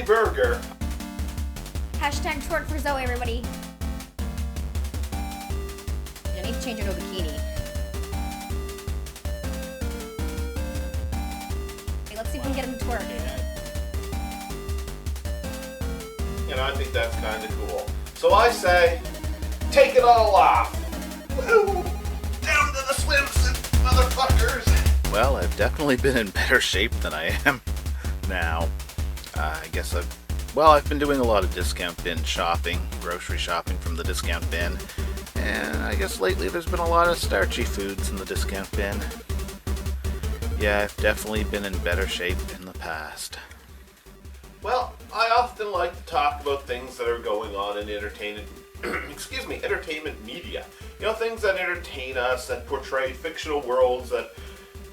Burgher. Hashtag twerk for Zoe, everybody. I need to change into a bikini. Okay, let's see if we can get him to twerk. And I think that's kind of cool. So I say, take it all off. Woo! Down to the swimsuit, motherfuckers. Well, I've definitely been in better shape than I am now. I guess I've been doing a lot of discount bin shopping, grocery shopping from the discount bin, and I guess lately there's been a lot of starchy foods in the discount bin. Yeah, I've definitely been in better shape in the past. Well, I often like to talk about things that are going on in entertainment media. You know, things that entertain us, that portray fictional worlds that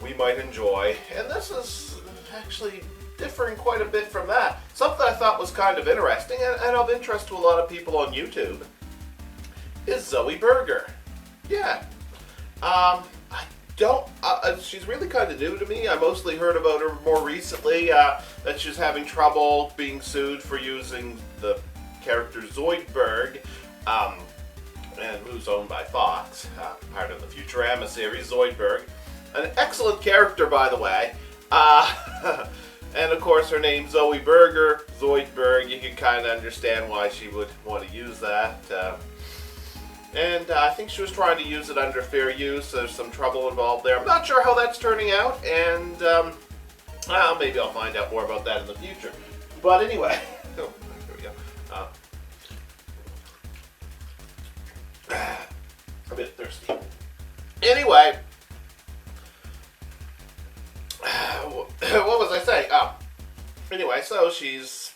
we might enjoy. And this is actually differing quite a bit from that. Something I thought was kind of interesting and of interest to a lot of people on YouTube is Zoie Burgher. Yeah. She's really kind of new to me. I mostly heard about her more recently, that she's having trouble being sued for using the character Zoidberg, and who's owned by Fox, part of the Futurama series, Zoidberg. An excellent character, by the way. And of course her name's Zoie Burgher, Zoidberg. You can kind of understand why she would want to use that. And I think she was trying to use it under fair use. There's some trouble involved there. I'm not sure how that's turning out, and maybe I'll find out more about that in the future. But anyway, oh, there we go. A bit thirsty. Anyway, what was I saying? Anyway, so she's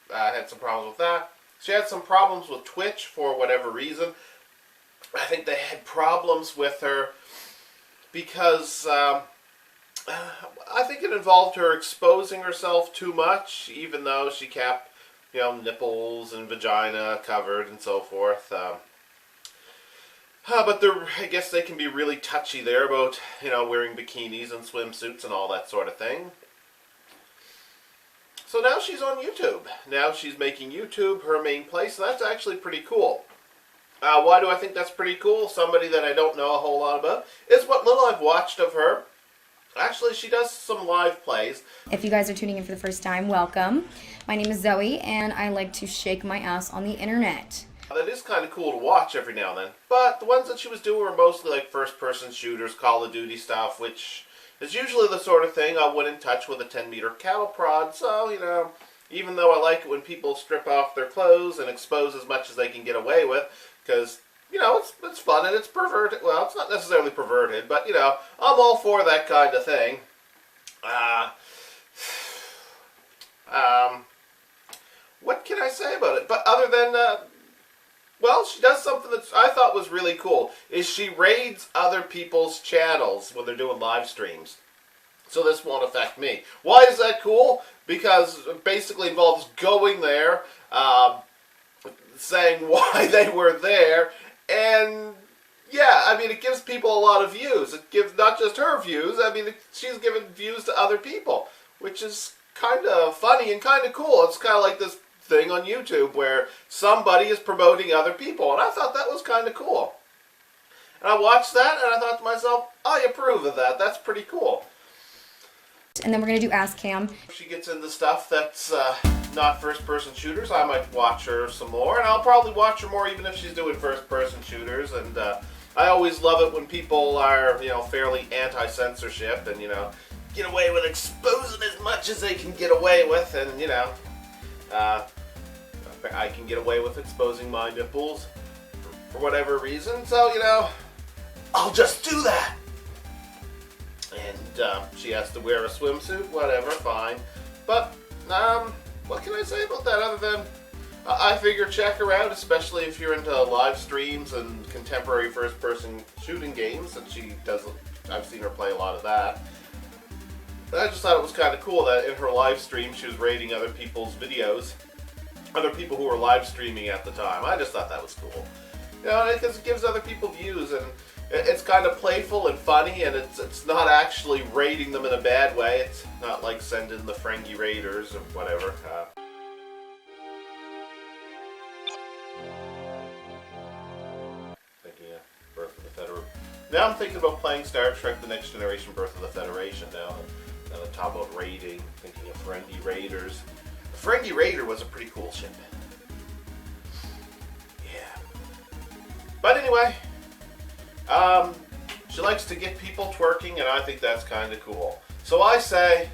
had some problems with that. She had some problems with Twitch for whatever reason. I think they had problems with her because I think it involved her exposing herself too much, even though she kept, nipples and vagina covered and so forth. But I guess they can be really touchy there about, wearing bikinis and swimsuits and all that sort of thing. So now she's on YouTube. Now she's making YouTube her main place, and that's actually pretty cool. Why do I think that's pretty cool? Somebody that I don't know a whole lot about is what little I've watched of her. Actually, she does some live plays. If you guys are tuning in for the first time, welcome. My name is Zoe, and I like to shake my ass on the internet. That is kind of cool to watch every now and then. But the ones that she was doing were mostly like first-person shooters, Call of Duty stuff, which is usually the sort of thing I wouldn't touch with a 10-meter cattle prod. So, even though I like it when people strip off their clothes and expose as much as they can get away with, because, it's fun and it's perverted. Well, it's not necessarily perverted, but, I'm all for that kind of thing. What can I say about it? But other than, she does something that I thought was really cool, is she raids other people's channels when they're doing live streams. So this won't affect me. Why is that cool? Because it basically involves going there, saying why they were there, and it gives people a lot of views. It gives not just her views, she's given views to other people, which is kind of funny and kind of cool. It's kind of like this thing on YouTube where somebody is promoting other people, and I thought that was kind of cool. And I watched that, and I thought to myself, I approve of that. That's pretty cool. And then we're going to do Ask Cam. If she gets into stuff that's not first-person shooters, I might watch her some more, and I'll probably watch her more even if she's doing first-person shooters. And I always love it when people are, fairly anti-censorship and, get away with exposing as much as they can get away with, and, I can get away with exposing my nipples for whatever reason, so, I'll just do that. And she has to wear a swimsuit, whatever, fine. But, what can I say about that other than I figure check her out, especially if you're into live streams and contemporary first-person shooting games, and she does. I've seen her play a lot of that. But I just thought it was kind of cool that in her live stream she was rating other people's videos, other people who were live streaming at the time. I just thought that was cool. Because it gives other people views, and it's kind of playful and funny, and it's not actually rating them in a bad way. It's not like sending the Ferengi Raiders or whatever. Now I'm thinking about playing Star Trek The Next Generation Birth of the Federation now. And I'm talking about raiding, thinking of Ferengi Raiders. The Ferengi Raider was a pretty cool ship. Yeah. But anyway, she likes to get people twerking, and I think that's kind of cool. So I say,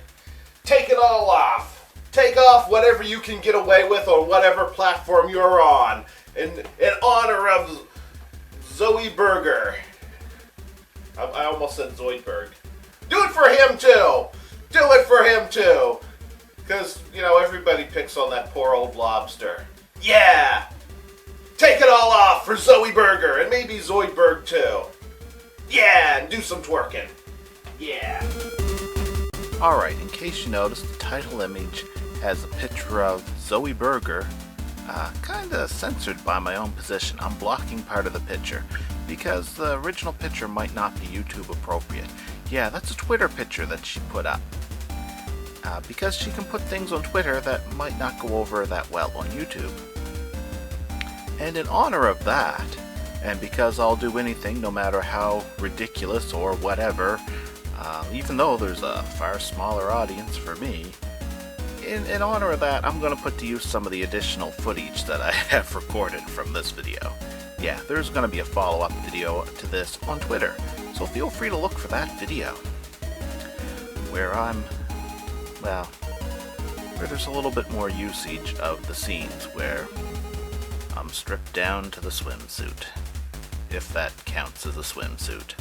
take it all off. Take off whatever you can get away with on whatever platform you're on. In honor of Zoie Burgher. I almost said Zoidberg. Do it for him too! Do it for him too! Because, you know, everybody picks on that poor old lobster. Yeah! Take it all off for Zoie Burgher, and maybe Zoidberg too. Yeah, and do some twerking. Yeah. Alright, in case you noticed, the title image has a picture of Zoie Burgher, kinda censored by my own position. I'm blocking part of the picture, because the original picture might not be YouTube appropriate. Yeah, that's a Twitter picture that she put up. Because she can put things on Twitter that might not go over that well on YouTube. And in honor of that, and because I'll do anything no matter how ridiculous or whatever, even though there's a far smaller audience for me, in honor of that, I'm going to put to use some of the additional footage that I have recorded from this video. Yeah, there's going to be a follow-up video to this on Twitter, so feel free to look for that video. Where there's a little bit more usage of the scenes where I'm stripped down to the swimsuit, if that counts as a swimsuit.